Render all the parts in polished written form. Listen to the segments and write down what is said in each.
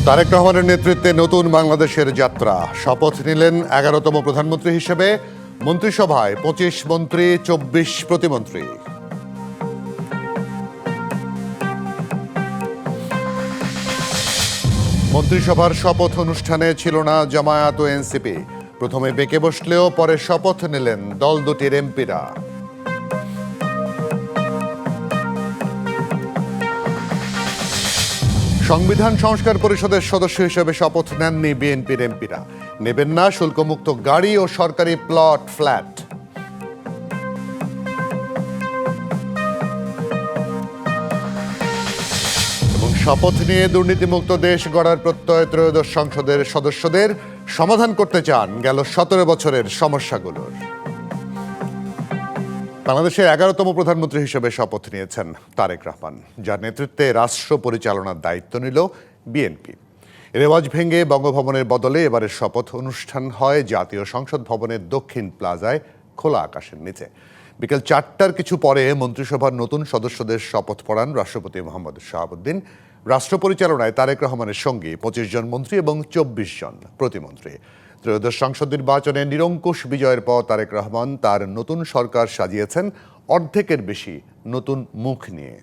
তারেক রহমানের নেতৃত্বে নতুন বাংলাদেশের যাত্রা। শপথ নিলেন 11তম প্রধানমন্ত্রী হিসেবে। মন্ত্রিসভায় 25 মন্ত্রী, 24 প্রতিমন্ত্রী। মন্ত্রিসভার শপথ অনুষ্ঠানে ছিল না জামায়াত ও এনসিপি। প্রথমে বেঁকে বসলেও পরে শপথ নিলেন দল দুটির এমপিরা। সংবিধান সংস্কার পরিষদের সদস্য হিসেবে শপথ নেননি বিএনপির এমপিরা। নেবেন না শুল্কমুক্ত গাড়ি ও সরকারি প্লট ফ্ল্যাট। এবং শপথ নিয়ে দুর্নীতিমুক্ত দেশ গড়ার প্রত্যয় ত্রয়োদশ সংসদের সদস্যদের। সমাধান করতে চান গেল 17 বছরের সমস্যাগুলোর। বাংলাদেশের 11তম প্রধানমন্ত্রী হিসেবে শপথ নিয়েছেন তারেক রহমান, যার নেতৃত্বে রাষ্ট্র পরিচালনার দায়িত্ব নিল বিএনপি। রেওয়াজ ভেঙে বঙ্গভবনের বদলে এবারের শপথ অনুষ্ঠান হয় জাতীয় সংসদ ভবনের দক্ষিণ প্লাজায় খোলা আকাশের নিচে। বিকেল 4টার কিছু পরে মন্ত্রিসভার নতুন সদস্যদের শপথ পড়ান রাষ্ট্রপতি মোহাম্মদ শাহাবুদ্দিন। রাষ্ট্র পরিচালনায় তারেক রহমানের সঙ্গে 25 জন মন্ত্রী এবং 24 জন প্রতিমন্ত্রী। ত্রয়োদশ সংসদ নির্বাচনে নিরঙ্কুশ বিজয়ের পর তারেক রহমান তার নতুন সরকার সাজিয়েছেন অর্ধেকের বেশি নতুন মুখ নিয়ে।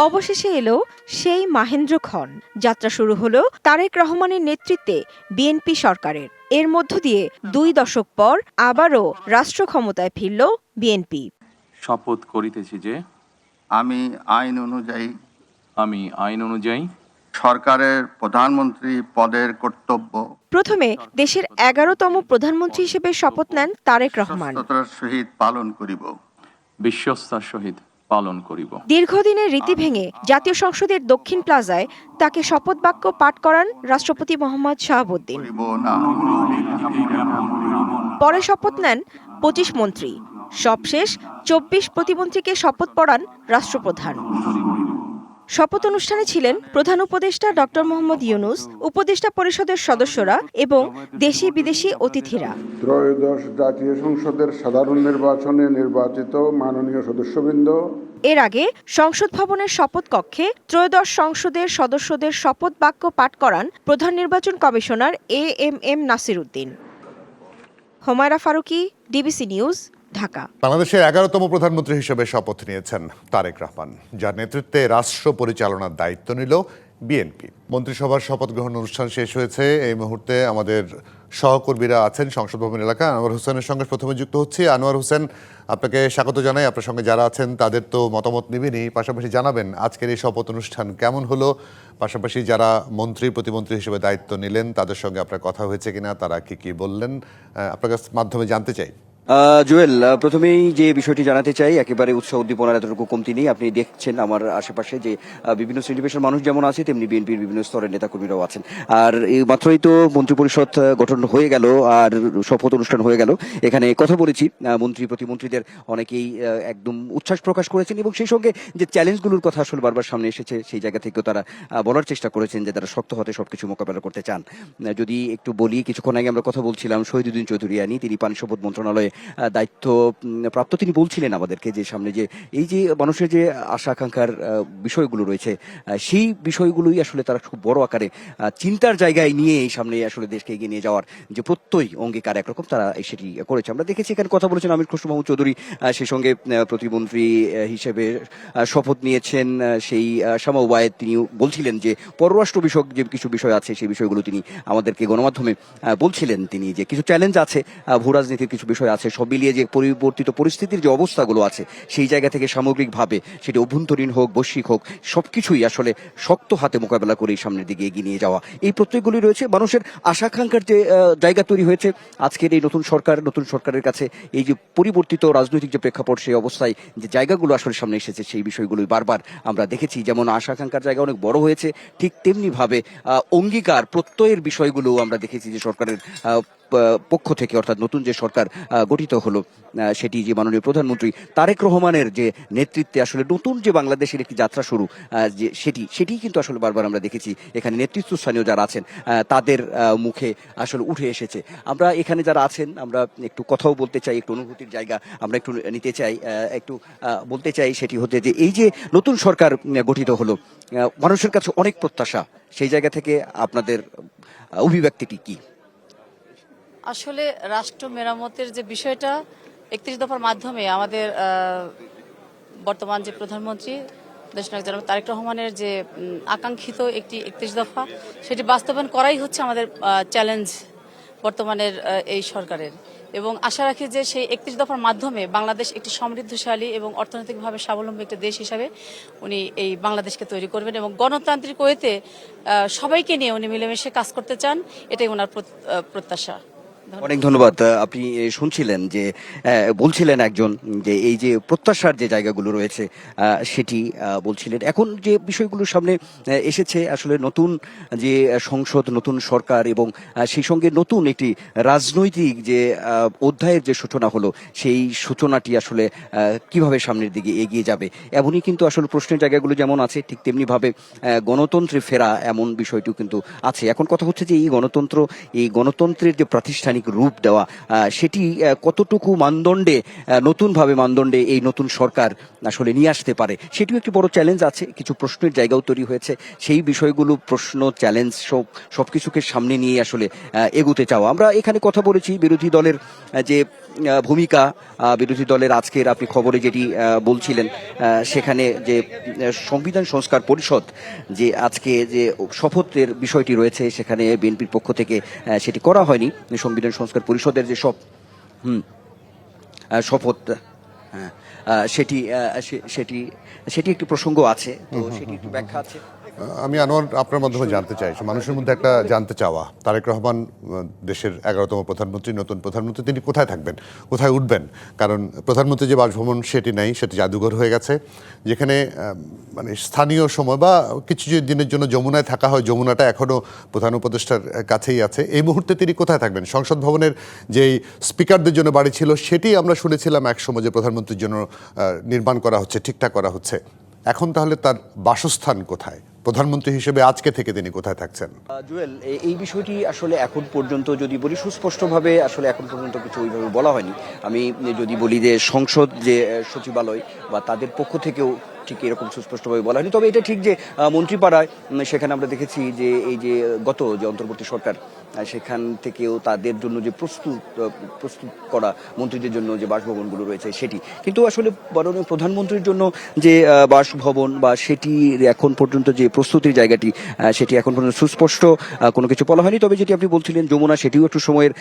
অবশেষে এলো সেই মাহেন্দ্রক্ষণ। যাত্রা শুরু হলো তারেক রহমানের নেতৃত্বে বিএনপি সরকারের। এর মধ্য দিয়ে 2 দশক পর আবারও রাষ্ট্র ক্ষমতায় ফিরল বিএনপি। শপথ করিতেছি যে আমি আইন অনুযায়ী সরকারের প্রধানমন্ত্রী পদের কর্তব্য প্রথমে দেশের 11তম প্রধানমন্ত্রী হিসেবে শপথ নেন তারেক রহমান। সততার সহিত পালন করিব। বিশ্বস্তার সহিত পালন করিব। দীর্ঘদিনের রীতি ভেঙে জাতীয় সংসদের দক্ষিণ প্লাজায় তাকে শপথ বাক্য পাঠ করান রাষ্ট্রপতি মোহাম্মদ শাহাবুদ্দিন। করিব না। পরে শপথ নেন 25 মন্ত্রী। সবশেষ 24 প্রতিমন্ত্রীকে শপথ পড়ান রাষ্ট্রপ্রধান। শপথ অনুষ্ঠানে ছিলেন প্রধান উপদেষ্টা ডক্টর মোহাম্মদ ইউনূস, উপদেষ্টা পরিষদের সদস্যরা এবং দেশি বিদেশি অতিথিরা। ত্রয়োদশ জাতীয় সংসদের সাধারণ নির্বাচনে নির্বাচিত মাননীয় সদস্যবৃন্দ। এর আগে সংসদ ভবনের শপথ কক্ষে ত্রয়োদশ সংসদের সদস্যদের শপথ বাক্য পাঠ করান প্রধান নির্বাচন commissioner AMM Nasir Uddin. Humaira Faruqui, DBC news, Dhaka. বাংলাদেশের 11তম প্রধানমন্ত্রী হিসেবে শপথ নিয়েছেন তারেক রহমান, যার নেতৃত্বে রাষ্ট্র পরিচালনার দায়িত্ব নিল বিএনপি। মন্ত্রিসভার শপথ গ্রহণ অনুষ্ঠান শেষ হয়েছে। এই মুহূর্তে আমাদের সহকর্মীরা আছেন সংসদ ভবন এলাকা। আনোয়ার হোসেনের সঙ্গে প্রথমে যুক্ত হচ্ছি। আনোয়ার হোসেন, আপনাকে স্বাগত জানাই। আপনার সঙ্গে যারা আছেন তাদের তো মতামত নেবেনই, পাশাপাশি জানাবেন আজকের এই শপথ অনুষ্ঠান কেমন হলো, পাশাপাশি যারা মন্ত্রী প্রতিমন্ত্রী হিসেবে দায়িত্ব নিলেন তাদের সঙ্গে আপনার কথা হয়েছে কিনা, তারা কি বললেন, আপনার কাছ মাধ্যমে জানতে চাই। জুয়েল, প্রথমেই যে বিষয়টি জানাতে চাই, একেবারে উৎসাহ উদ্দীপনার এতটুকু কমতি নেই। আপনি দেখছেন আমার আশেপাশে যে বিভিন্ন শ্রেণী পেশার মানুষ যেমন আছে, তেমনি বিএনপির বিভিন্ন স্তরের নেতাকর্মীরাও আছেন। আর এই মাত্রই তো মন্ত্রিপরিষদ গঠন হয়ে গেল আর শপথ অনুষ্ঠান হয়ে গেল। এখানে কথা বলেছি মন্ত্রী প্রতিমন্ত্রীদের, অনেকেই একদম উচ্ছ্বাস প্রকাশ করেছেন এবং সেই সঙ্গে যে চ্যালেঞ্জগুলোর কথা আসলে বারবার সামনে এসেছে সেই জায়গা থেকেও তারা বলার চেষ্টা করেছেন যে তারা শক্ত হাতে সবকিছু মোকাবেলা করতে চান। যদি একটু বলি, কিছুক্ষণ আগে আমরা কথা বলছিলাম শহীদুদ্দিন চৌধুরিয়ানী, তিনি পানি সম্পদ মন্ত্রণালয়ে দায়িত্ব প্রাপ্ত। তিনি বলছিলেন আমাদেরকে যে সামনে যে এই যে মানুষের যে আশা আকাঙ্ক্ষার বিষয়গুলো রয়েছে, সেই বিষয়গুলোই আসলে তারা খুব বড় আকারে চিন্তার জায়গায় নিয়ে এই সামনে আসলে দেশকে এগিয়ে নিয়ে যাওয়ার যে প্রত্যয় অঙ্গীকার একরকম তারা সেটি করেছে। আমরা দেখেছি এখানে কথা বলেছেন আমির খসরু মাহমুদ চৌধুরী, সেই সঙ্গে প্রতিমন্ত্রী হিসেবে শপথ নিয়েছেন সেই শামা ওবায়েদ। তিনি বলছিলেন যে পররাষ্ট্র বিষয়ক যে কিছু বিষয় আছে সেই বিষয়গুলো তিনি আমাদেরকে গণমাধ্যমে বলছিলেন, তিনি যে কিছু চ্যালেঞ্জ আছে, ভূ রাজনীতির কিছু বিষয় আছে, সব মিলিয়ে যে পরিবর্তিত পরিস্থিতির যে অবস্থাগুলো আছে সেই জায়গা থেকে সামগ্রিকভাবে সেটি অভ্যন্তরীণ হোক বৈশ্বিক হোক সবকিছুই আসলে শক্ত হাতে মোকাবেলা করে সামনের দিকে এগিয়ে নিয়ে যাওয়া, এই প্রত্যয়গুলি রয়েছে। মানুষের আশা আকাঙ্ক্ষার যে জায়গা তৈরি হয়েছে আজকের এই নতুন সরকারের কাছে, এই যে পরিবর্তিত রাজনৈতিক যে প্রেক্ষাপট, সেই অবস্থায় যে জায়গাগুলো আসলে সামনে এসেছে সেই বিষয়গুলোই বারবার আমরা দেখেছি। যেমন আশা আকাঙ্ক্ষার জায়গা অনেক বড় হয়েছে, ঠিক তেমনি ভাবে অঙ্গীকার প্রত্যয়ের বিষয়গুলো আমরা দেখেছি যে সরকারের পক্ষ থেকে, অর্থাৎ নতুন যে সরকার গঠিত হলো, সেটি যে মাননীয় প্রধানমন্ত্রী তারেক রহমানের যে নেতৃত্বে আসলে নতুন যে বাংলাদেশের একটি যাত্রা শুরু, যে সেটি কিন্তু আসলে বারবার আমরা দেখেছি এখানে নেতৃত্বস্থানীয় যারা আছেন তাদের মুখে আসলে উঠে এসেছে। আমরা এখানে যারা আছেন আমরা একটু কথাও বলতে চাই, একটু অনুভূতির জায়গা আমরা একটু নিতে চাই, একটু বলতে চাই, সেটি হতে যে এই যে নতুন সরকার গঠিত হলো, মানুষের কাছে অনেক প্রত্যাশা, সেই জায়গা থেকে আপনাদের অভিব্যক্তিটি কি? আসলে রাষ্ট্র মেরামতের যে বিষয়টা 31 দফার মাধ্যমে আমাদের বর্তমান যে প্রধানমন্ত্রী দেশনায়ক জনাব তারেক রহমানের যে আকাঙ্ক্ষিত একটি 31 দফা, সেটি বাস্তবায়ন করাই হচ্ছে আমাদের চ্যালেঞ্জ বর্তমানের এই সরকারের। এবং আশা রাখি যে সেই 31 দফার মাধ্যমে বাংলাদেশ একটি সমৃদ্ধশালী এবং অর্থনৈতিকভাবে স্বাবলম্বী একটি দেশ হিসাবে উনি এই বাংলাদেশকে তৈরি করবেন এবং গণতান্ত্রিক ওয়েতে সবাইকে নিয়ে উনি মিলেমিশে কাজ করতে চান, এটাই ওনার প্রত্যাশা। অনেক ধন্যবাদ। আপনি শুনছিলেন যে বলছিলেন একজন যে এই যে প্রত্যাশার যে জায়গাগুলো রয়েছে সেটি বলছিলেন। এখন যে বিষয়গুলোর সামনে এসেছে আসলে নতুন যে সংসদ, নতুন সরকার এবং সেই সঙ্গে নতুন একটি রাজনৈতিক যে অধ্যায়ের যে সূচনা হলো, সেই সূচনাটি আসলে কিভাবে সামনের দিকে এগিয়ে যাবে, এমনই কিন্তু আসলে প্রশ্নের জায়গাগুলো যেমন আছে ঠিক তেমনি ভাবে গণতন্ত্রে ফেরা এমন বিষয়টিও কিন্তু আছে। এখন কথা হচ্ছে যে এই গণতন্ত্রের যে প্রাতিষ্ঠানিক রূপ দেওয়া, সেটি কতটুকু মানদণ্ডে, নতুনভাবে মানদণ্ডে এই নতুন সরকার আসলে নিয়ে আসতে পারে, সেটিও একটি বড় চ্যালেঞ্জ আছে। কিছু প্রশ্নের জায়গাও তৈরি হয়েছে, সেই বিষয়গুলো, প্রশ্ন, চ্যালেঞ্জ সবকিছুকে সামনে নিয়ে আসলে এগোতে চাওয়া। আমরা এখানে কথা বলেছি বিরোধী দলের যে ভূমিকা, বিরোধী দলের আজকের আপনি খবরে যেটি বলছিলেন, সেখানে যে সংবিধান সংস্কার পরিষদ যে আজকে যে শপথের বিষয়টি রয়েছে, সেখানে বিএনপির পক্ষ থেকে সেটি করা হয়নি। সংবিধান সংস্কার পরিষদের যে শপথ, সেটি একটি প্রসঙ্গ আছে, তো সেটি একটু ব্যাখ্যা আছে। আমি আনোয়ার আপনার মাধ্যমে জানতে চাই, মানুষের মধ্যে একটা জানতে চাওয়া, তারেক রহমান দেশের 11তম প্রধানমন্ত্রী, নতুন প্রধানমন্ত্রী, তিনি কোথায় থাকবেন, কোথায় উঠবেন? কারণ প্রধানমন্ত্রী যে বাসভবন সেটি নেই, সেটি জাদুঘর হয়ে গেছে, যেখানে মানে স্থানীয় সময় বা কিছু দিনের জন্য যমুনায় থাকা হয়, যমুনাটা এখনও প্রধান উপদেষ্টার কাছেই আছে। এই মুহূর্তে তিনি কোথায় থাকবেন? সংসদ ভবনের যেই স্পিকারদের জন্য বাড়ি ছিল, সেটি আমরা শুনেছিলাম একসময় যে প্রধানমন্ত্রীর জন্য নির্মাণ করা হচ্ছে, ঠিকঠাক করা হচ্ছে। এখন তাহলে তার বাসস্থান কোথায়? প্রধানমন্ত্রী হিসেবে আজকে থেকে তিনি কোথায় থাকছেন? জুয়েল, এই বিষয়টি আসলে এখন পর্যন্ত যদি বলি সুস্পষ্টভাবে আসলে এখন পর্যন্ত কিছু ওইভাবে বলা হয়নি। আমি যদি বলি যে সংসদ যে সচিবালয় বা তাদের পক্ষ থেকেও ঠিক এরকম সুস্পষ্টভাবে বলা হয়নি। তবে এটা ঠিক যে মন্ত্রীপাড়ায় সেখানে আমরা দেখেছি যে এই যে গত যে অন্তর্বর্তী সরকার, সেখান থেকেও তাদের জন্য যে প্রস্তুত করা মন্ত্রীদের জন্য যে বাসভবনগুলো রয়েছে সেটি, কিন্তু আসলে মাননীয় প্রধানমন্ত্রীর জন্য যে বাসভবন বা সেটি এখন পর্যন্ত যে প্রস্তুতির জায়গাটি, সেটি এখন পর্যন্ত সুস্পষ্ট কোনো কিছু বলা হয়নি। তবে যেটি আপনি বলছিলেন যমুনা, সেটিও একটু সময়ের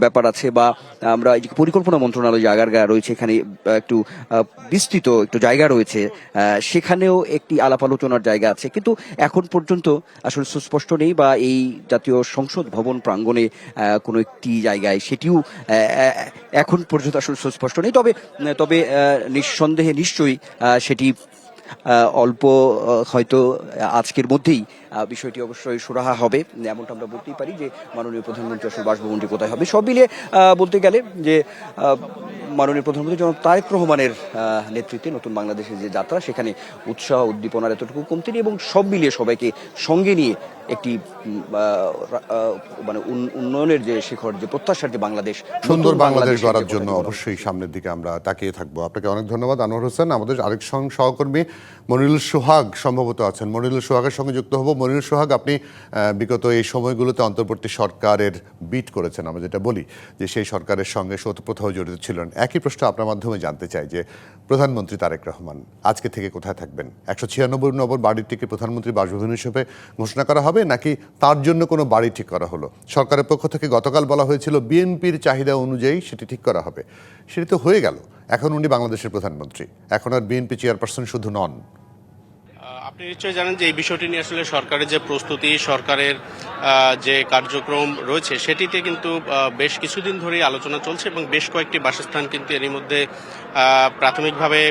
ব্যাপার আছে, বা আমরা এই যে পরিকল্পনা মন্ত্রণালয় জায়গা রয়েছে, এখানে একটু বিস্তৃত একটু জায়গা রয়েছে, সেখানেও একটি আলাপ আলোচনার জায়গা আছে, কিন্তু এখন পর্যন্ত আসলে সুস্পষ্ট নেই, বা এই জাতীয় সংসদ ভবন প্রাঙ্গণে কোনো একটি জায়গায় সেটিও এখন পর্যন্ত আসলে সুস্পষ্ট নেই। তবে নিঃসন্দেহে নিশ্চয়ই সেটি অল্প হয়তো আজকের মধ্যেই বিষয়টি অবশ্যই সুরাহা হবে, এমনটা আমরা বলতেই পারি যে মাননীয় প্রধানমন্ত্রী আসলে বাসভবনটি কোথায় হবে। সব মিলিয়ে বলতে গেলে যে মাননীয় প্রধানমন্ত্রী জনাব তারেক রহমানের নেতৃত্বে নতুন বাংলাদেশের যে যাত্রা, সেখানে উৎসাহ উদ্দীপনার এতটুকু কমতি নেই, এবং সব মিলিয়ে সবাইকে সঙ্গে নিয়ে একটি মানে উন্নয়নের যে শিখর, যে প্রত্যাশার যে বাংলাদেশ, সুন্দর বাংলাদেশ গড়ার জন্য অবশ্যই সামনের দিকে আমরা তাকিয়ে থাকবো। আপনাকে অনেক ধন্যবাদ আনোয়ার হোসেন। আমাদের আরেক সহকর্মী মনিরুল সোহাগ সম্ভবত আছেন, মনিরুল সোহাগের সঙ্গে যুক্ত হব। মনিরুল সোহাগ, আপনি বিগত এই সময়গুলোতে অন্তর্বর্তী সরকারের বিট করেছেন, আমরা যেটা বলি যে সেই সরকারের সঙ্গে স্বতঃপ্রথম জড়িত ছিলেন। একই প্রশ্ন আপনার মাধ্যমে জানতে চাই যে প্রধানমন্ত্রী তারেক রহমান আজকে থেকে কোথায় থাকবেন? 196 নম্বর বাড়িটিকে প্রধানমন্ত্রী বাসভবন হিসেবে ঘোষণা করা হবে, নাকি তার জন্য কোনো বাড়ি ঠিক করা হলো? সরকারের পক্ষ থেকে গতকাল বলা হয়েছিল বিএনপির চাহিদা অনুযায়ী সেটি ঠিক করা হবে, সেটি তো হয়ে গেল। এখন উনি বাংলাদেশের প্রধানমন্ত্রী, এখন আর বিএনপি চেয়ারপারসন শুধু নন। আপনি নিশ্চয়ই জানেন যে এই বিষয়টি নিয়ে আসলে সরকারের যে প্রস্তুতি, সরকারের যে কার্যক্রম রয়েছে, সেটিতে কিন্তু বেশ কিছুদিন ধরেই আলোচনা চলছে, এবং বেশ কয়েকটি বাসস্থান কিন্তু এরই মধ্যে প্রাথমিকভাবে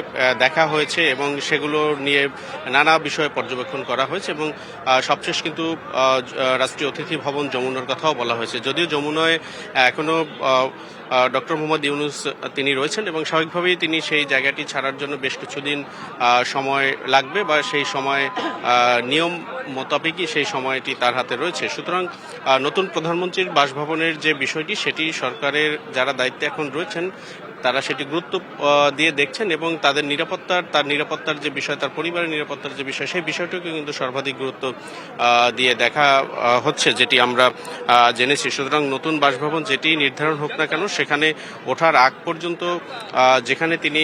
দেখা হয়েছে এবং সেগুলো নিয়ে নানা বিষয়ে পর্যবেক্ষণ করা হয়েছে এবং সবশেষ কিন্তু রাষ্ট্রীয় অতিথি ভবন যমুনার কথাও বলা হয়েছে। যদিও যমুনায় এখনো ডক্টর মোহাম্মদ ইউনূস তিনি রয়েছেন এবং স্বাভাবিকভাবেই তিনি সেই জায়গাটি ছাড়ার জন্য বেশ কিছুদিন সময় লাগবে বা সেই সময় নিয়ম মোতাবেকই সেই সময়টি তার হাতে রয়েছে। সুতরাং নতুন প্রধানমন্ত্রীর বাসভবনের যে বিষয়টি সেটি সরকারের যারা দায়িত্বে এখন রয়েছেন তারা সেটি গুরুত্ব দিয়ে দেখছেন এবং তার নিরাপত্তার যে বিষয়, তার পরিবারের নিরাপত্তার যে বিষয়, সেই বিষয়টিকে কিন্তু সর্বাধিক গুরুত্ব দিয়ে দেখা হচ্ছে, যেটি আমরা জেনেছি। সুতরাং নতুন বাসভবন যেটি নির্ধারণ হোক না কেন, সেখানে ওঠার আগ পর্যন্ত যেখানে তিনি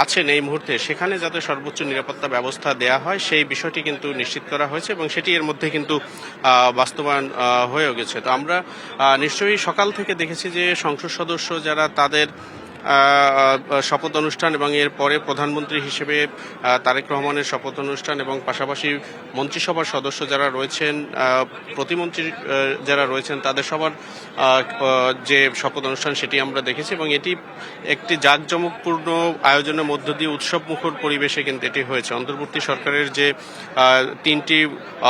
আছেন এই মুহূর্তে, সেখানে যাতে সর্বোচ্চ নিরাপত্তা ব্যবস্থা দেয়া হয় সেই বিষয়টি কিন্তু নিশ্চিত করা হয়েছে এবং সেটি এর মধ্যে কিন্তু বাস্তবায়ন হয়েও গেছে। তো আমরা নিশ্চয়ই সকাল থেকে দেখেছি যে সংসদ সদস্য যারা তাদের শপথ অনুষ্ঠান এবং এর পরে প্রধানমন্ত্রী হিসেবে তারেক রহমানের শপথ অনুষ্ঠান এবং পাশাপাশি মন্ত্রিসভার সদস্য যারা রয়েছেন, প্রতিমন্ত্রী যারা রয়েছেন, তাদের সবার যে শপথ অনুষ্ঠান সেটি আমরা দেখেছি এবং এটি একটি জাঁকজমকপূর্ণ আয়োজনের মধ্য দিয়ে উৎসবমুখর পরিবেশে কিন্তু এটি হয়েছে। অন্তর্বর্তী সরকারের যে 3টি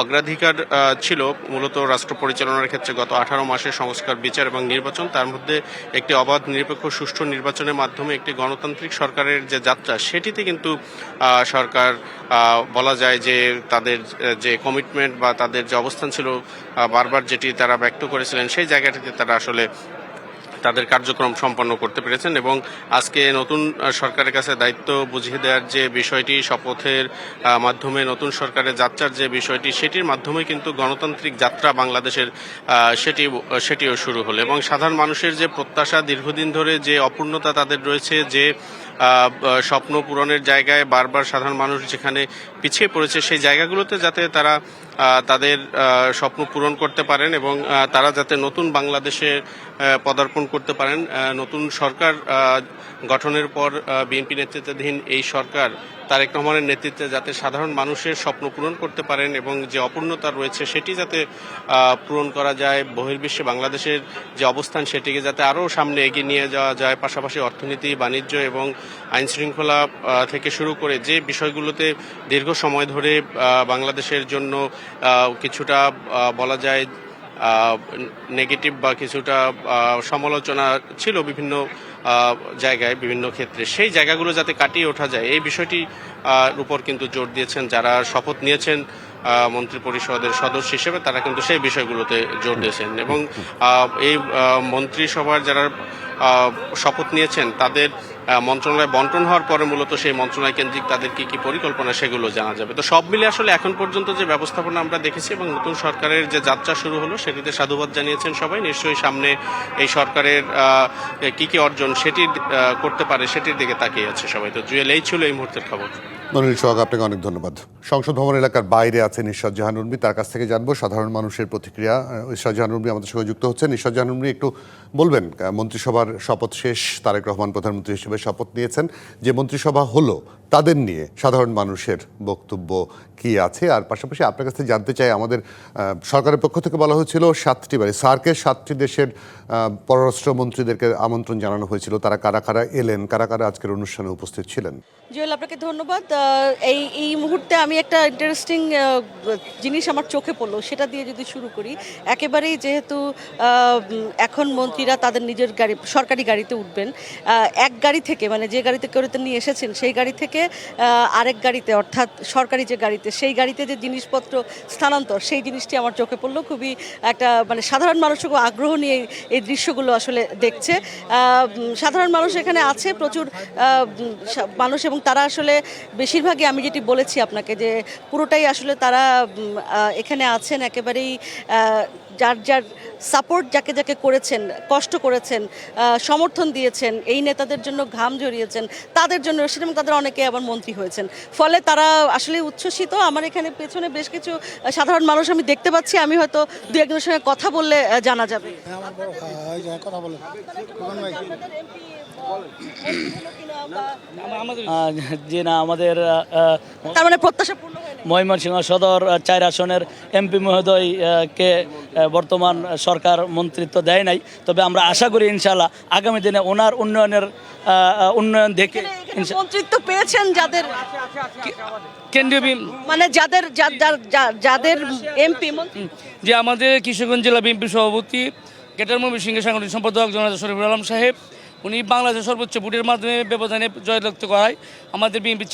অগ্রাধিকার ছিল মূলত রাষ্ট্র পরিচালনার ক্ষেত্রে গত 18 মাসে সংস্কার, বিচার এবং নির্বাচন, তার মধ্যে একটি অবাধ, নিরপেক্ষ, সুষ্ঠু নির্বাচনের মাধ্যমে একটি গণতান্ত্রিক সরকারের যে যাত্রা, সেটিতে কিন্তু সরকার বলা যায় যে তাদের যে কমিটমেন্ট বা তাদের যে অবস্থান ছিল বারবার যেটি তারা ব্যক্ত করেছিলেন, সেই জায়গাটিতে তারা আসলে তাদের কার্যক্রম সম্পন্ন করতে পেরেছেন এবং আজকে নতুন সরকারের কাছে দায়িত্ব বুঝিয়ে দেওয়ার যে বিষয়টি, শপথের মাধ্যমে নতুন সরকারের যাত্রার যে বিষয়টি, সেটির মাধ্যমে কিন্তু গণতান্ত্রিক যাত্রা বাংলাদেশের সেটিও শুরু হলো এবং সাধারণ মানুষের যে প্রত্যাশা, দীর্ঘদিন ধরে যে অপূর্ণতা তাদের রয়েছে, যে স্বপ্ন পূরণের জায়গায় বারবার সাধারণ মানুষ যেখানে পিছিয়ে পড়েছে, সেই জায়গাগুলোতে যাতে তারা তাদের স্বপ্ন পূরণ করতে পারেন এবং তারা যাতে নতুন বাংলাদেশে পদার্পণ করতে পারেন। নতুন সরকার গঠনের পর বিএনপি নেতৃত্বাধীন এই সরকার তারেক রহমানের নেতৃত্বে যাতে সাধারণ মানুষের স্বপ্ন পূরণ করতে পারেন এবং যে অপূর্ণতা রয়েছে সেটি যাতে পূরণ করা যায়, বহির্বিশ্বে বাংলাদেশের যে অবস্থান সেটিকে যাতে আরও সামনে এগিয়ে নিয়ে যাওয়া যায়, পাশাপাশি অর্থনীতি, বাণিজ্য এবং আইন শৃঙ্খলা থেকে শুরু করে যে বিষয়গুলোতে দীর্ঘ সময় ধরে বাংলাদেশের জন্য কিছুটা বলা যায় নেগেটিভ বা কিছুটা সমালোচনা ছিল বিভিন্ন জায়গায়, বিভিন্ন ক্ষেত্রে, সেই জায়গাগুলো যাতে কাটিয়ে ওঠা যায়, এই বিষয়টি উপর কিন্তু জোর দিয়েছেন যারা শপথ নিয়েছেন মন্ত্রী পরিষদের সদস্য হিসেবে, তারা কিন্তু সেই বিষয়গুলোতে জোর দিয়েছেন এবং এই মন্ত্রিসভার যারা শপথ নিয়েছেন তাদের মন্ত্রণালয় বন্টন হওয়ার পরে মূলত সেই মন্ত্রণালয় কেন্দ্রিক তাদের কি কি পরিকল্পনা সেগুলো জানা যাবে। তো সব মিলে আসলে এখন পর্যন্ত যে ব্যবস্থাপনা আমরা দেখেছি এবং নতুন সরকারের যে যাত্রা শুরু হলো সেটিতে সাধুবাদ জানিয়েছেন সবাই। নিশ্চয়ই সামনে এই সরকারের কি কি অর্জন সেটি করতে পারে সেটির দিকে তাকিয়ে আছে সবাই। তো জুয়েল, এই ছিল এই মুহূর্তের খবর। মনিরুল সোহাগ, আপনাকে অনেক ধন্যবাদ। সংসদ ভবন এলাকার বাইরে আছেন ইরশাদ জাহান উর্মি, তার কাছ থেকে জানবো সাধারণ মানুষের প্রতিক্রিয়া। ইরশাদ জাহান উর্মি আমাদের সঙ্গে যুক্ত হচ্ছেন। ইরশাদ জাহান উর্মি, একটু বলবেন, মন্ত্রিসভার শপথ শেষ, তারেক রহমান প্রধানমন্ত্রী হিসেবে শপথ নিয়েছেন, যে মন্ত্রিসভা হলো তাদের নিয়ে সাধারণ মানুষের বক্তব্য কি আছে? আর পাশাপাশি আপনার কাছে জানতে চাই, আমাদের সরকারের পক্ষ থেকে বলা হয়েছিল 7টি সার্কের 7টি দেশের পররাষ্ট্রমন্ত্রীদেরকে আমন্ত্রণ জানানো হয়েছিল, তারা কারা কারা এলেন, কারা কারা আজকের অনুষ্ঠানে উপস্থিত ছিলেন? জুয়েল, আপনাকে ধন্যবাদ। এই মুহূর্তে আমি একটা ইন্টারেস্টিং জিনিস আমার চোখে পড়লো, সেটা দিয়ে যদি শুরু করি। একেবারেই যেহেতু এখন মন্ত্রীরা তাদের নিজের গাড়ি, সরকারি গাড়িতে উঠবেন, এক গাড়ি থেকে, মানে যে গাড়িতে করে নিয়ে এসেছেন সেই গাড়ি থেকে আরেক গাড়িতে, অর্থাৎ সরকারি যে গাড়িতে, সেই গাড়িতে যে জিনিসপত্র স্থানান্তর, সেই জিনিসটি আমার চোখে পড়লো। খুবই একটা মানে সাধারণ মানুষ খুব আগ্রহ নিয়ে এই দৃশ্যগুলো আসলে দেখছে। সাধারণ মানুষ এখানে আছে, প্রচুর মানুষ, এবং তারা আসলে বেশিরভাগই, আমি যেটি বলেছি আপনাকে, যে পুরোটাই আসলে তারা এখানে আছেন একেবারেই যার যার সাপোর্ট, যাকে যাকে করেছেন, কষ্ট করেছেন, সমর্থন দিয়েছেন, এই নেতাদের জন্য ঘাম ঝরিয়েছেন, তাদের জন্য এসেছেন এবং তাদের অনেকে আবার মন্ত্রী হয়েছেন। ফলে তারা আসলে উচ্ছ্বসিত। আমার এখানে পেছনে বেশ কিছু সাধারণ মানুষ আমি দেখতে পাচ্ছি, আমি হয়তো দু একজনের সঙ্গে কথা বললে জানা যাবে। যে না আমাদের তার মানে প্রত্যাশা পূর্ণ হয় না। ময়মনসিংহ সদর 4 আসনের এমপি মহোদয়কে বর্তমান সরকার মন্ত্রিত্ব দেয় নাই, তবে আমরা আশা করি ইনশাআল্লাহ আগামী দিনে ওনার উন্নয়ন দেখে মন্ত্রিত্ব পেয়েছেন যাদের কেন্দ্রীয় মানে যাদের এমপি যে আমাদের কিশোরগঞ্জ জেলা বিএনপি সভাপতি গ্রেটার ময়মনসিংহের সাংগঠনিক সম্পাদক জনাব শরীফুল আলম সাহেব, উনি বাংলাদেশের সর্বোচ্চ ভোটের মাধ্যমে ব্যবধানে জয়লাভ করায় আমাদের বিএনপি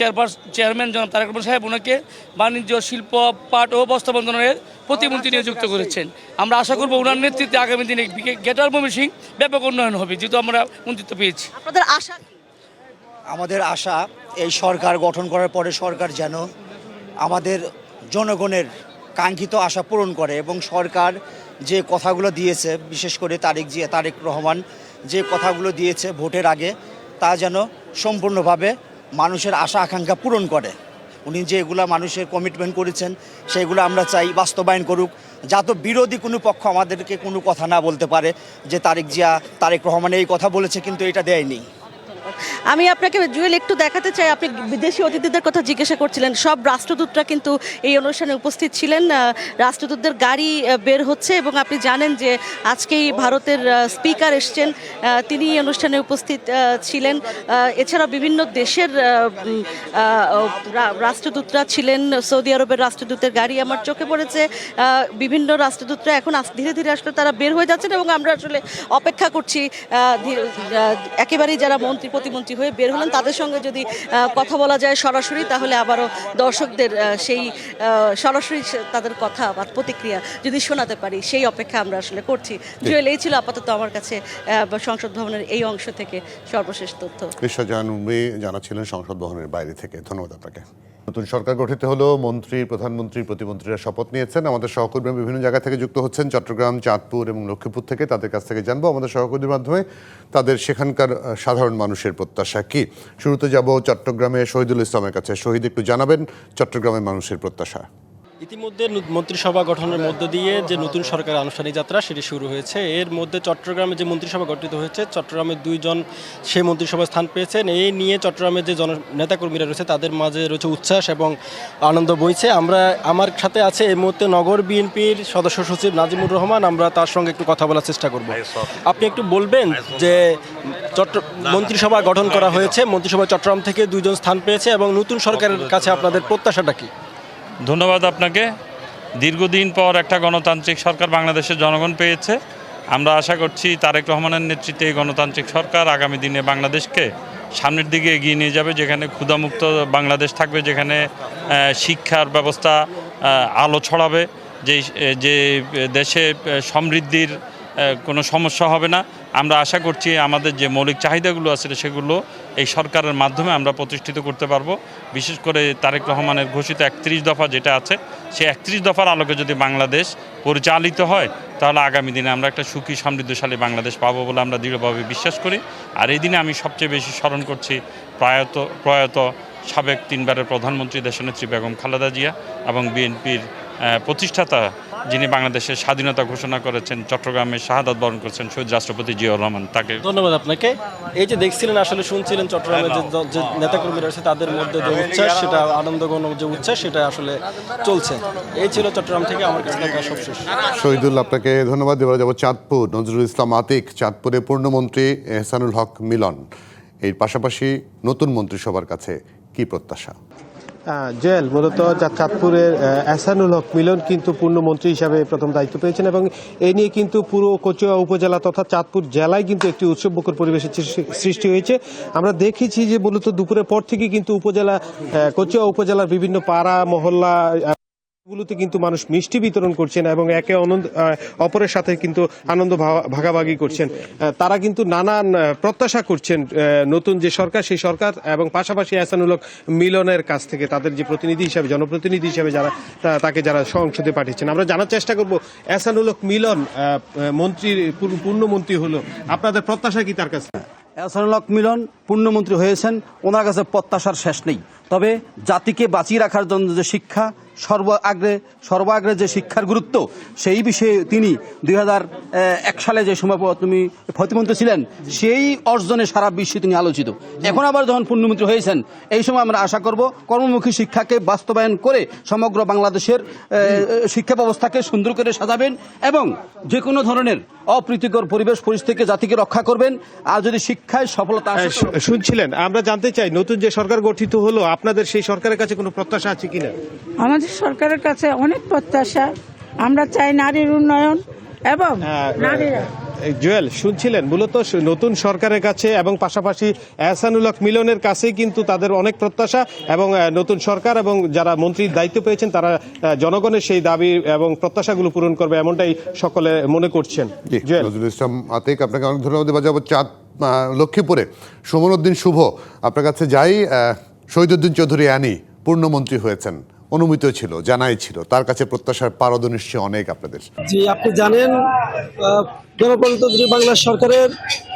চেয়ারম্যান জনাব তারেক রহমান সাহেব ওনাকে বাণিজ্য, শিল্প, পাট ও বস্ত্র মন্ত্রণালয়ের প্রতিমন্ত্রী নিযুক্ত করেছেন। আমরা আশা করব ওনার নেতৃত্বে আগামী দিনে গ্রেটার ময়মনসিংহ ব্যাপক উন্নয়ন হবে, যেহেতু আমরা মন্ত্রিত্ব পেয়েছি। আপনাদের আশা? আমাদের আশা এই সরকার গঠন করার পরে সরকার যেন আমাদের জনগণের কাঙ্ক্ষিত আশা পূরণ করে এবং সরকার যে কথাগুলো দিয়েছে, বিশেষ করে তারেক রহমান যে কথাগুলো দিয়েছে ভোটের আগে, তা যেন সম্পূর্ণভাবে মানুষের আশা আকাঙ্ক্ষা পূরণ করে। উনি যেগুলো মানুষের কমিটমেন্ট করেছেন সেগুলো আমরা চাই বাস্তবায়ন করুক, যাতে বিরোধী কোনো পক্ষ আমাদেরকে কোনো কথা না বলতে পারে যে তারেক রহমান এই কথা বলেছে কিন্তু এটা দেয়নি। আমি আপনাকে জুয়েল একটু দেখাতে চাই, আপনি বিদেশি অতিথিদের কথা জিজ্ঞাসা করছিলেন, সব রাষ্ট্রদূতরা কিন্তু এই অনুষ্ঠানে উপস্থিত ছিলেন। রাষ্ট্রদূতদের গাড়ি বের হচ্ছে এবং আপনি জানেন যে আজকেই ভারতের স্পিকার এসছেন, তিনি এই অনুষ্ঠানে উপস্থিত ছিলেন। এছাড়া বিভিন্ন দেশের রাষ্ট্রদূতরা ছিলেন, সৌদি আরবের রাষ্ট্রদূতের গাড়ি আমার চোখে পড়েছে। বিভিন্ন রাষ্ট্রদূতরা এখন ধীরে ধীরে আসলে তারা বের হয়ে যাচ্ছেন এবং আমরা আসলে অপেক্ষা করছি একেবারেই যারা প্রতিমন্ত্রী হয়ে বের হলেন তাদের সঙ্গে যদি কথা বলা যায় সরাসরি, তাহলে আবারও দর্শকদের সেই সরাসরি তাদের কথা বা প্রতিক্রিয়া যদি শোনাতে পারি, সেই অপেক্ষা আমরা আসলে করছি। জুয়েল, এই ছিল আপাতত আমার কাছে সংসদ ভবনের এই অংশ থেকে সর্বশেষ তথ্য। কৃষ্ণা জাহ্নবী জানাচ্ছিলেন সংসদ ভবনের বাইরে থেকে। ধন্যবাদ আপনাকে। নতুন সরকার গঠিত হলো, মন্ত্রী, প্রধানমন্ত্রী, প্রতিমন্ত্রীরা শপথ নিয়েছেন। আমাদের সহকর্মী বিভিন্ন জায়গা থেকে যুক্ত হচ্ছেন, চট্টগ্রাম, চাঁদপুর এবং লক্ষ্মীপুর থেকে। তাদের কাছ থেকে জানবো আমাদের সহকর্মীর মাধ্যমে তাদের সেখানকার সাধারণ মানুষের প্রত্যাশা কি। শুরুতে যাব চট্টগ্রামে শহীদুল ইসলামের কাছে। শহীদ, একটু জানাবেন চট্টগ্রামের মানুষের প্রত্যাশা। ইতিমধ্যে মন্ত্রিসভা গঠনের মধ্য দিয়ে যে নতুন সরকারের আনুষ্ঠানিক যাত্রা সেটি শুরু হয়েছে। এর মধ্যে চট্টগ্রামে যে মন্ত্রিসভা গঠিত হয়েছে, চট্টগ্রামের 2 জন সেই মন্ত্রিসভায় স্থান পেয়েছেন। এই নিয়ে চট্টগ্রামের যে নেতাকর্মীরা রয়েছে তাদের মাঝে রয়েছে উচ্ছ্বাস এবং আনন্দ বইছে। আমার সাথে আছে এই মুহূর্তে নগর বিএনপির সদস্য সচিব নাজিমুর রহমান, আমরা তার সঙ্গে একটু কথা বলার চেষ্টা করব। আপনি একটু বলবেন যে মন্ত্রিসভা গঠন করা হয়েছে, মন্ত্রিসভায় চট্টগ্রাম থেকে 2 জন স্থান পেয়েছে এবং নতুন সরকারের কাছে আপনাদের প্রত্যাশাটা কি? ধন্যবাদ আপনাকে। দীর্ঘদিন পর একটা গণতান্ত্রিক সরকার বাংলাদেশের জনগণ পেয়েছে। আমরা আশা করছি তারেক রহমানের নেতৃত্বে এই গণতান্ত্রিক সরকার আগামী দিনে বাংলাদেশকে সামনের দিকে এগিয়ে নিয়ে যাবে, যেখানে ক্ষুধামুক্ত বাংলাদেশ থাকবে, যেখানে শিক্ষার ব্যবস্থা আলো ছড়াবে, যে দেশে সমৃদ্ধির কোনো সমস্যা হবে না। আমরা আশা করছি আমাদের যে মৌলিক চাহিদাগুলো আছে সেগুলো এই সরকারের মাধ্যমে আমরা প্রতিষ্ঠিত করতে পারবো। বিশেষ করে তারেক রহমানের ঘোষিত 31 দফা যেটা আছে, সেই 31 দফার আলোকে যদি বাংলাদেশ পরিচালিত হয় তাহলে আগামী দিনে আমরা একটা সুখী সমৃদ্ধশালী বাংলাদেশ পাবো বলে আমরা দৃঢ়ভাবে বিশ্বাস করি। আর এই দিনে আমি সবচেয়ে বেশি স্মরণ করছি প্রয়াত সাবেক 3 বারের প্রধানমন্ত্রী দেশনেত্রী বেগম খালেদা জিয়া এবং বিএনপির প্রতিষ্ঠাতা যিনি বাংলাদেশের স্বাধীনতা ঘোষণা করেছেন, চট্টগ্রামে শাহাদাত বরণ করেছেন শহীদ রাষ্ট্রপতি জিয়াউর রহমান, তাকে ধন্যবাদ আপনাকে। এই যে দেখছিলেন, আসলে শুনছিলেন চট্টগ্রামের যে নেতাকর্মীরা রয়েছে তাদের মধ্যে যে উচ্ছ্বাস, সেটা আনন্দঘন যে উচ্ছ্বাস, সেটা আসলে চলছে। এই ছিল চট্টগ্রাম থেকে আমার কাছে দেখা সবশেষ। শহীদুল, আপনাকে ধন্যবাদ। এবার যাব চাঁদপুর। নজরুল ইসলাম আতিক, চাঁদপুরে পূর্ণমন্ত্রী এহসানুল হক মিলন, এর পাশাপাশি নতুন মন্ত্রিসভার কাছে কি প্রত্যাশা? জেল মূলত চাঁদপুরের এহসানুল হক মিলন কিন্তু পূর্ণমন্ত্রী হিসাবে প্রথম দায়িত্ব পেয়েছেন এবং এ নিয়ে কিন্তু পুরো কচুয়া উপজেলা তথা চাঁদপুর জেলায় কিন্তু একটি উৎসবমুখর পরিবেশের সৃষ্টি হয়েছে। আমরা দেখেছি যে মূলত দুপুরের পর থেকে কিন্তু কচুয়া উপজেলার বিভিন্ন পাড়া মহল্লা গুলোতে কিন্তু মানুষ মিষ্টি বিতরণ করছেন এবং একে অপরের সাথে কিন্তু আনন্দ ভাগাভাগি করছেন। তারা কিন্তু নানান প্রত্যাশা করছেন নতুন যে সরকার, সেই সরকার এবং পাশাপাশি এহসানুল হক মিলনের কাছ থেকে তাদের যে প্রতিনিধি হিসাবে, জনপ্রতিনিধি হিসাবে যারা সংসদে পাঠিয়েছেন। আমরা জানার চেষ্টা করব, এহসানুল হক মিলন পূর্ণমন্ত্রী হলো, আপনাদের প্রত্যাশা কি তার কাছে? এহসানুল হক মিলন পূর্ণমন্ত্রী হয়েছেন, ওনার কাছে প্রত্যাশার শেষ নেই। তবে জাতিকে বাঁচিয়ে রাখার জন্য যে শিক্ষা সর্বাগ্রে যে শিক্ষার গুরুত্ব, সেই বিষয়ে তিনি 2001 সালে যে সময় তুমি প্রতিমন্ত্রী ছিলেন, সেই অর্জনে সারা বিশ্বে তিনি আলোচিত। এখন আবার যখন পূর্ণমন্ত্রী হয়েছেন, এই সময় আমরা আশা করব কর্মমুখী শিক্ষাকে বাস্তবায়ন করে সমগ্র বাংলাদেশের শিক্ষা ব্যবস্থাকে সুন্দর করে সাজাবেন এবং যে কোনো ধরনের অপ্রীতিকর পরিবেশ পরিস্থিতি থেকে জাতিকে রক্ষা করবেন। আর যদি শিক্ষায় সফলতা আসে, শুনছিলেন, আমরা জানতে চাই নতুন যে সরকার গঠিত হলো, আপনাদের সেই সরকারের কাছে কোনো প্রত্যাশা আছে কিনা? আমাদের সরকারের কাছে অনেক প্রত্যাশা। আমরা চাই নারীর উন্নয়ন এবং নারীরা। জুয়েল, শুনছিলেন মূলত নতুন সরকারের কাছে এবং পাশাপাশি এহসানুল হক মিলনের কাছেই কিন্তু তাদের অনেক প্রত্যাশা এবং নতুন সরকার এবং যারা মন্ত্রীর দায়িত্ব পেয়েছেন তারা জনগণের সেই দাবি এবং প্রত্যাশাগুলো পূরণ করবে, এমনটাই সকলে মনে করছেন। জুয়েল, নজরুল ইসলাম আতিক, আপনাকে অনেক ধন্যবাদ দেওয়া যাবো। লক্ষ্মীপুরে সুমনউদ্দিন শুভ, আপনার কাছে যাই। শহীদউদ্দিন চৌধুরী অ্যানি পূর্ণমন্ত্রী হয়েছেন, অনুমিত ছিল, জানাই ছিল, তার কাছে প্রত্যাশার পারদ নিশ্চয় অনেক আপনাদের। জি, আপনি জানেন গণপ্রজাতন্ত্রী বাংলা সরকারের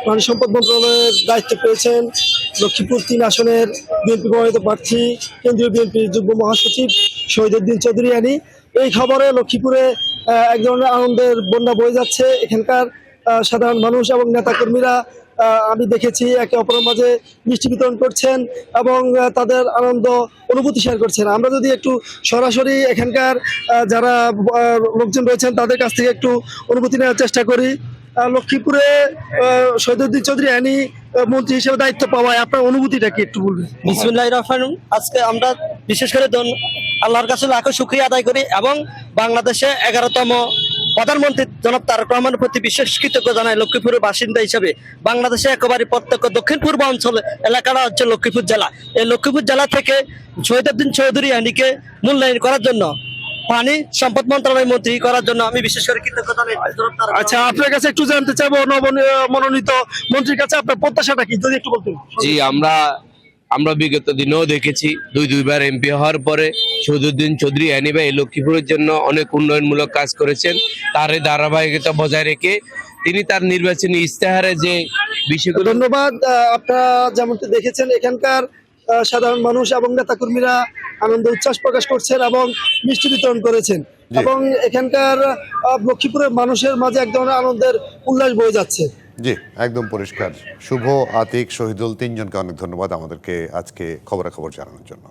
প্রাণী সম্পদ মন্ত্রণালয়ের দায়িত্ব পেয়েছেন লক্ষ্মীপুর 3 আসনের বিএনপি মনোনীত প্রার্থী কেন্দ্রীয় বিএনপির যুগ্ম মহাসচিব শহীদউদ্দিন চৌধুরী অ্যানি। এই খবরে লক্ষ্মীপুরে এক ধরনের আনন্দের বন্যা বয়ে যাচ্ছে। এখানকার সাধারণ মানুষ এবং নেতাকর্মীরা আমি দেখেছি একে অপরের মাঝে মিষ্টি বিতরণ করছেন এবং তাদের আনন্দ অনুভূতি শেয়ার করছেন। আমরা যদি একটু সরাসরি এখানকার যারা লোকজন রয়েছেন তাদের কাছ থেকে একটু অনুভূতি নেওয়ার চেষ্টা করি। লক্ষ্মীপুরে শহীদউদ্দিন চৌধুরী অ্যানি মন্ত্রী হিসেবে দায়িত্ব পাওয়ায় আপনার অনুভূতিটা কি একটু বলবেন? বিসমিল্লাহির রহমানির রহিম। আজকে আমরা বিশেষ করে আল্লাহর কাছে লাখো শুকরিয়া আদায় করি এবং বাংলাদেশে 11তম প্রধানমন্ত্রী জনাব তারেক রহমানের প্রতি বিশেষ কৃতজ্ঞ জানাই। লক্ষ্মীপুরের বাসিন্দা হিসেবে বাংলাদেশে একেবারে প্রত্যক্ষ দক্ষিণ পূর্ব অঞ্চল এলাকাটা হচ্ছে লক্ষ্মীপুর জেলা। এই লক্ষ্মীপুর জেলা থেকে শহীদউদ্দিন চৌধুরী অ্যানিকে মূল্যায়ন করার জন্য, পানি সম্পদ মন্ত্রণালয় মন্ত্রী করার জন্য আমি বিশেষ করে কৃতজ্ঞতা জানাই। আচ্ছা, আপনার কাছে একটু জানতে চাইবো মনোনীত মন্ত্রীর কাছে আপনার প্রত্যাশাটা কি, যদি একটু বলতেন। জি, আমরা বিগত দিনেও দেখেছি দুইবার এমপি হওয়ার পরে শহীদউদ্দিন চৌধুরী অ্যানি ভাই লক্ষ্মীপুরের জন্য অনেক উন্নয়নমূলক কাজ করেছেন। তার এই ধারাবাহিকতা বজায় রেখে তিনি তার নির্বাচনী ইস্তেহারে যে বিষয়গুলো। ধন্যবাদ। আপনারা যেমনটি দেখেছেন এখানকার সাধারণ মানুষ এবং নেতাকর্মীরা আনন্দ উচ্ছ্বাস প্রকাশ করছেন এবং মিষ্টি বিতরণ করেছেন এবং এখানকার লক্ষ্মীপুরের মানুষের মাঝে এক ধরনের আনন্দের উল্লাস বয়ে যাচ্ছে। জি, একদম পরিষ্কার। শুভ, আতিক, শহীদুল, তিনজনকে অনেক ধন্যবাদ আমাদেরকে আজকে খবরাখবর জানানোর জন্য।